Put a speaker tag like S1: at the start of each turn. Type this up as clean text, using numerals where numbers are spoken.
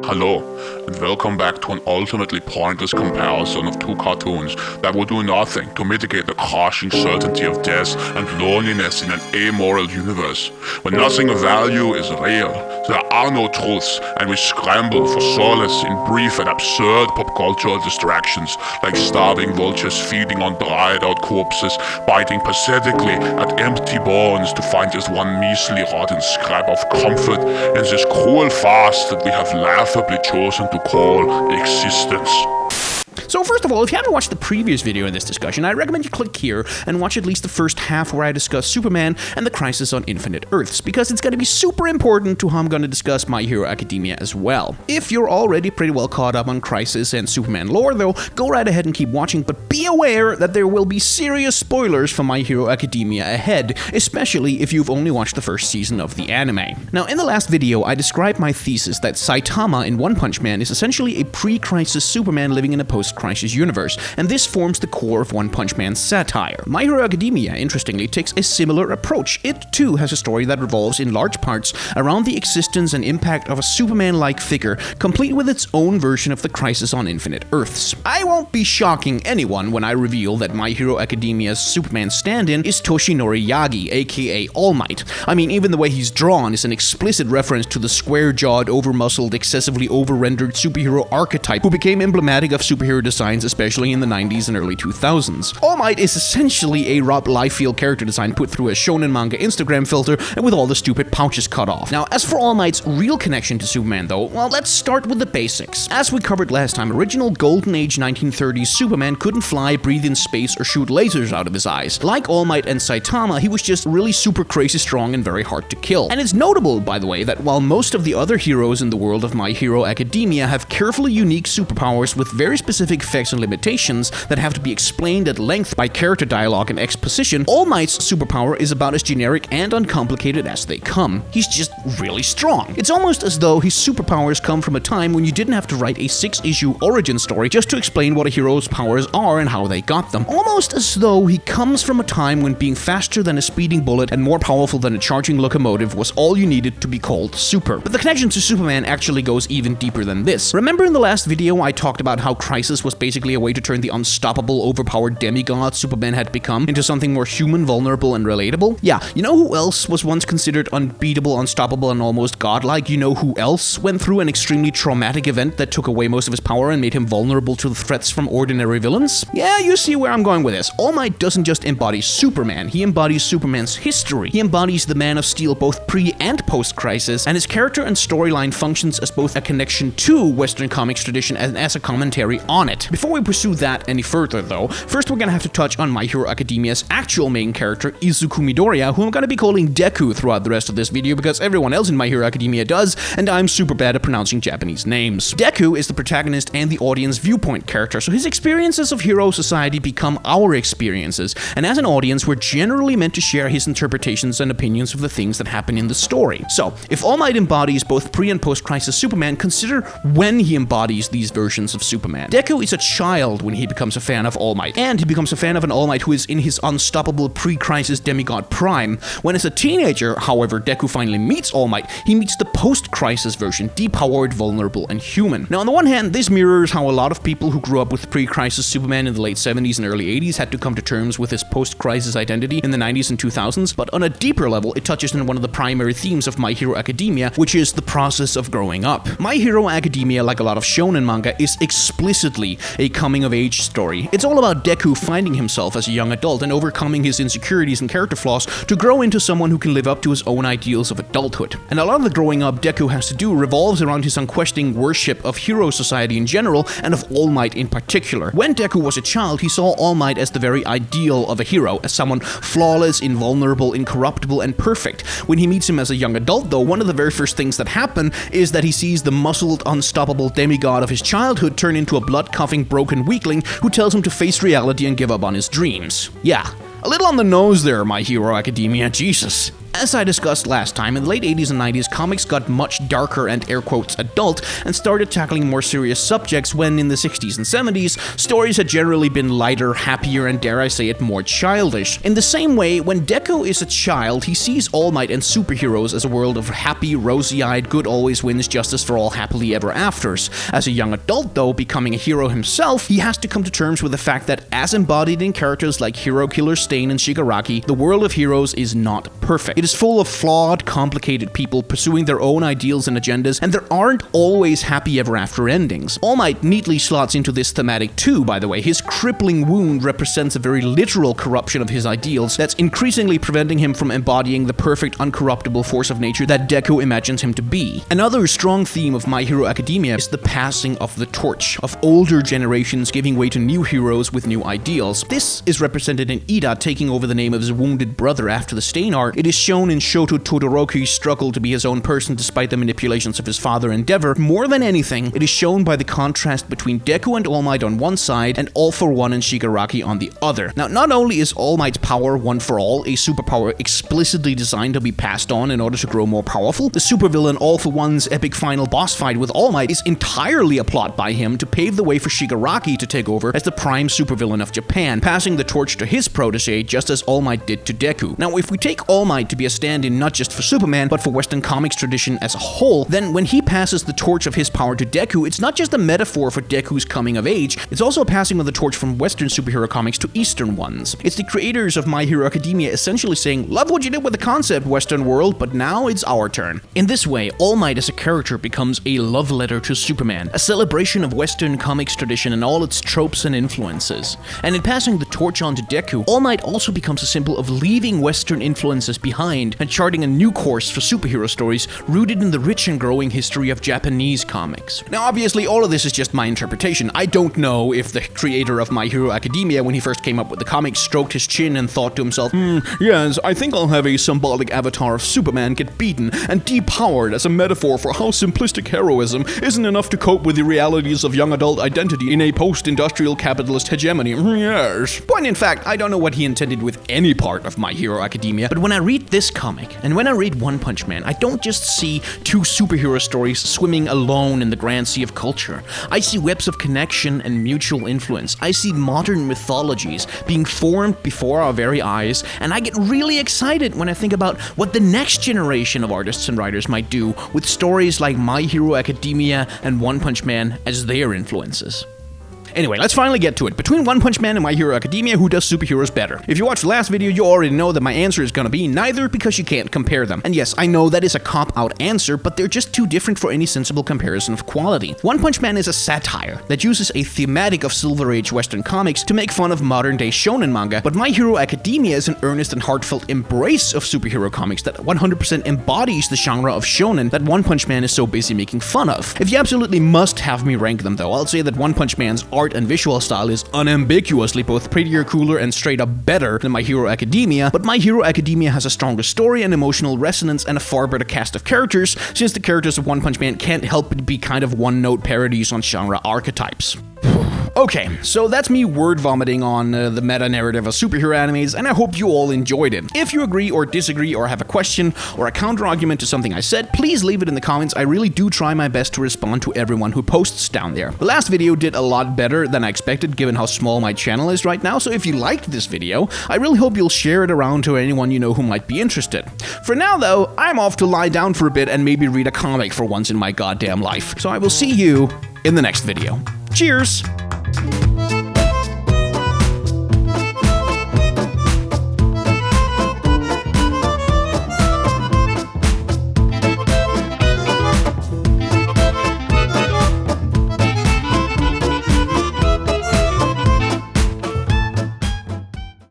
S1: Hello, and welcome back to an ultimately pointless comparison of two cartoons that will do nothing to mitigate the crushing certainty of death and loneliness in an amoral universe. When nothing of value is real, there are no truths, and we scramble for solace in brief and absurd pop cultural distractions, like starving vultures feeding on dried-out corpses, biting pathetically at empty bones to find just one measly rotten scrap of comfort in this cruel fast that we have laughably chosen to call existence.
S2: So first of all, if you haven't watched the previous video in this discussion, I recommend you click here and watch at least the first half where I discuss Superman and the Crisis on Infinite Earths, because it's going to be super important to how I'm going to discuss My Hero Academia as well. If you're already pretty well caught up on Crisis and Superman lore though, go right ahead and keep watching, but be aware that there will be serious spoilers for My Hero Academia ahead, especially if you've only watched the first season of the anime. Now, in the last video, I described my thesis that Saitama in One Punch Man is essentially a pre-Crisis Superman living in a post-Crisis universe, and this forms the core of One Punch Man's satire. My Hero Academia, interestingly, takes a similar approach. It too has a story that revolves in large parts around the existence and impact of a Superman-like figure, complete with its own version of the Crisis on Infinite Earths. I won't be shocking anyone when I reveal that My Hero Academia's Superman stand-in is Toshinori Yagi, aka All Might. I mean, even the way he's drawn is an explicit reference to the square-jawed, over-muscled, excessively over-rendered superhero archetype who became emblematic of superhero designs, especially in the 90s and early 2000s. All Might is essentially a Rob Liefeld character design put through a shonen manga Instagram filter and with all the stupid pouches cut off. Now, as for All Might's real connection to Superman though, well, let's start with the basics. As we covered last time, original Golden Age 1930s Superman couldn't fly, breathe in space, or shoot lasers out of his eyes. Like All Might and Saitama, he was just really super crazy strong and very hard to kill. And it's notable, by the way, that while most of the other heroes in the world of My Hero Academia have carefully unique superpowers with very specific effects and limitations that have to be explained at length by character dialogue and exposition, All Might's superpower is about as generic and uncomplicated as they come. He's just really strong. It's almost as though his superpowers come from a time when you didn't have to write a 6-issue origin story just to explain what a hero's powers are and how they got them. Almost as though he comes from a time when being faster than a speeding bullet and more powerful than a charging locomotive was all you needed to be called super. But the connection to Superman actually goes even deeper than this. Remember in the last video I talked about how Crisis was basically a way to turn the unstoppable, overpowered demigod Superman had become into something more human, vulnerable, and relatable? Yeah, you know who else was once considered unbeatable, unstoppable, and almost godlike? You know who else went through an extremely traumatic event that took away most of his power and made him vulnerable to the threats from ordinary villains? Yeah, you see where I'm going with this. All Might doesn't just embody Superman, he embodies Superman's history. He embodies the Man of Steel both pre- and post-Crisis, and his character and storyline functions as both a connection to Western comics tradition and as a commentary on it. Before we pursue that any further though, first we're gonna have to touch on My Hero Academia's actual main character, Izuku Midoriya, who I'm gonna be calling Deku throughout the rest of this video because everyone else in My Hero Academia does, and I'm super bad at pronouncing Japanese names. Deku is the protagonist and the audience viewpoint character, so his experiences of hero society become our experiences, and as an audience we're generally meant to share his interpretations and opinions of the things that happen in the story. So, if All Might embodies both pre- and post-Crisis Superman, consider when he embodies these versions of Superman. Deku is a child when he becomes a fan of All Might, and he becomes a fan of an All Might who is in his unstoppable pre-Crisis demigod prime. When as a teenager, however, Deku finally meets All Might, he meets the post-Crisis version, depowered, vulnerable, and human. Now on the one hand, this mirrors how a lot of people who grew up with pre-Crisis Superman in the late 70s and early 80s had to come to terms with his post-Crisis identity in the 90s and 2000s, but on a deeper level, it touches on one of the primary themes of My Hero Academia, which is the process of growing up. My Hero Academia, like a lot of shonen manga, is explicitly a coming-of-age story. It's all about Deku finding himself as a young adult and overcoming his insecurities and character flaws to grow into someone who can live up to his own ideals of adulthood. And a lot of the growing up Deku has to do revolves around his unquestioning worship of hero society in general and of All Might in particular. When Deku was a child, he saw All Might as the very ideal of a hero, as someone flawless, invulnerable, incorruptible, and perfect. When he meets him as a young adult though, one of the very first things that happen is that he sees the muscled, unstoppable demigod of his childhood turn into a blood-coughing, broken weakling who tells him to face reality and give up on his dreams. Yeah, a little on the nose there, My Hero Academia, Jesus. As I discussed last time, in the late 80s and 90s, comics got much darker and air quotes adult and started tackling more serious subjects when in the 60s and 70s, stories had generally been lighter, happier, and dare I say it, more childish. In the same way, when Deku is a child, he sees All Might and superheroes as a world of happy, rosy-eyed, good always wins, justice for all, happily ever afters. As a young adult, though, becoming a hero himself, he has to come to terms with the fact that, as embodied in characters like Hero Killer Stain and Shigaraki, the world of heroes is not perfect. It is full of flawed, complicated people pursuing their own ideals and agendas, and there aren't always happy ever after endings. All Might neatly slots into this thematic too, by the way. His crippling wound represents a very literal corruption of his ideals that's increasingly preventing him from embodying the perfect, uncorruptible force of nature that Deku imagines him to be. Another strong theme of My Hero Academia is the passing of the torch, of older generations giving way to new heroes with new ideals. This is represented in Ida taking over the name of his wounded brother after the Stain arc. It is shown in Shoto Todoroki's struggle to be his own person despite the manipulations of his father Endeavor. More than anything, it is shown by the contrast between Deku and All Might on one side and All for One and Shigaraki on the other. Now, not only is All Might's power one for all, a superpower explicitly designed to be passed on in order to grow more powerful, the supervillain All for One's epic final boss fight with All Might is entirely a plot by him to pave the way for Shigaraki to take over as the prime supervillain of Japan, passing the torch to his protege just as All Might did to Deku. Now, if we take All Might to be a stand-in not just for Superman, but for Western comics tradition as a whole, then when he passes the torch of his power to Deku, it's not just a metaphor for Deku's coming of age, it's also a passing of the torch from Western superhero comics to Eastern ones. It's the creators of My Hero Academia essentially saying, love what you did with the concept, Western world, but now it's our turn. In this way, All Might as a character becomes a love letter to Superman, a celebration of Western comics tradition and all its tropes and influences. And in passing the torch on to Deku, All Might also becomes a symbol of leaving Western influences behind and charting a new course for superhero stories rooted in the rich and growing history of Japanese comics. Now, obviously, all of this is just my interpretation. I don't know if the creator of My Hero Academia, when he first came up with the comic, stroked his chin and thought to himself, yes, I think I'll have a symbolic avatar of Superman get beaten and depowered as a metaphor for how simplistic heroism isn't enough to cope with the realities of young adult identity in a post-industrial capitalist hegemony. Yes. When in fact, I don't know what he intended with any part of My Hero Academia, but when I read this comic, and when I read One Punch Man, I don't just see two superhero stories swimming alone in the grand sea of culture. I see webs of connection and mutual influence. I see modern mythologies being formed before our very eyes, and I get really excited when I think about what the next generation of artists and writers might do with stories like My Hero Academia and One Punch Man as their influences. Anyway, let's finally get to it. Between One Punch Man and My Hero Academia, who does superheroes better? If you watched the last video, you already know that my answer is gonna be neither, because you can't compare them. And yes, I know that is a cop-out answer, but they're just too different for any sensible comparison of quality. One Punch Man is a satire that uses a thematic of Silver Age Western comics to make fun of modern-day shonen manga, but My Hero Academia is an earnest and heartfelt embrace of superhero comics that 100% embodies the genre of shonen that One Punch Man is so busy making fun of. If you absolutely must have me rank them, though, I'll say that One Punch Man's art and visual style is unambiguously both prettier, cooler, and straight up better than My Hero Academia, but My Hero Academia has a stronger story and emotional resonance and a far better cast of characters, since the characters of One Punch Man can't help but be kind of one-note parodies on genre archetypes. Okay, so that's me word vomiting on the meta-narrative of superhero animes, and I hope you all enjoyed it. If you agree or disagree or have a question or a counter-argument to something I said, please leave it in the comments. I really do try my best to respond to everyone who posts down there. The last video did a lot better than I expected given how small my channel is right now, so if you liked this video, I really hope you'll share it around to anyone you know who might be interested. For now though, I'm off to lie down for a bit and maybe read a comic for once in my goddamn life. So I will see you in the next video. Cheers!